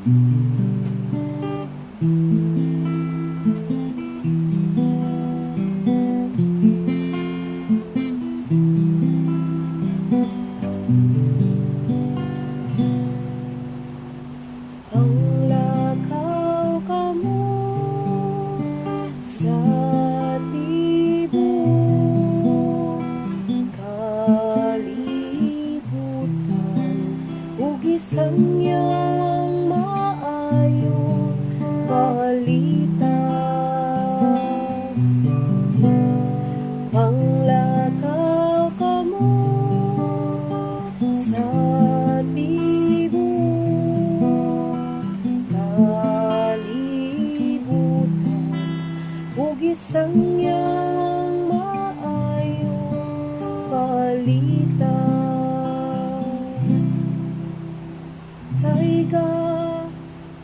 Panglakaw ka mo sa tibok kalibutan, ug isang iyang maayong balita. Panglakaw ka mo sa kalibutan, ug isang iyang maayong balita. Kaiga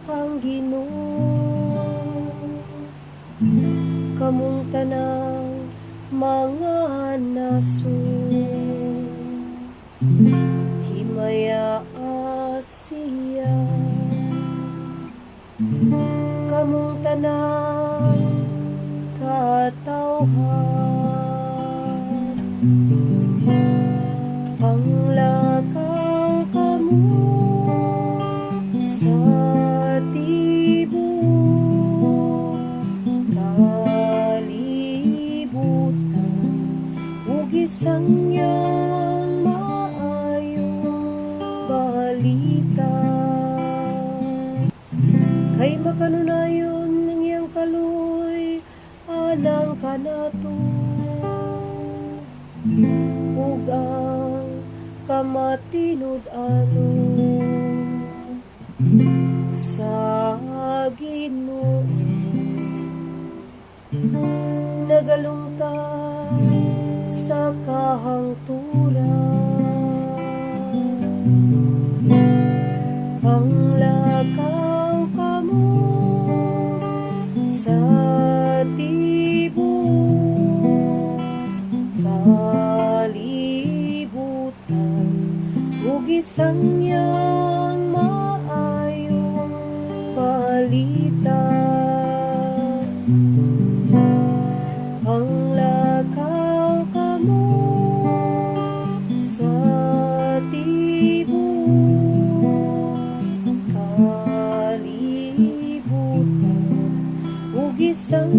ang Ginoo, kamong tanang mga nasod, himaya siya. Kamong tanang katawhan, panglakaw ka mo sa tibok kalibutan, ug isang iyang maayong balita. Kay makanunayon ng iyang kaluoy alang kanato, ug ang kamatinud-ano sa Ginoo nagalungtad sa kahangturan. Panglakaw ka mo sa tibok kalibutan, ug isang iyang maayong balita. Panglakaw ka mo sa tibok kalibutan, ug isang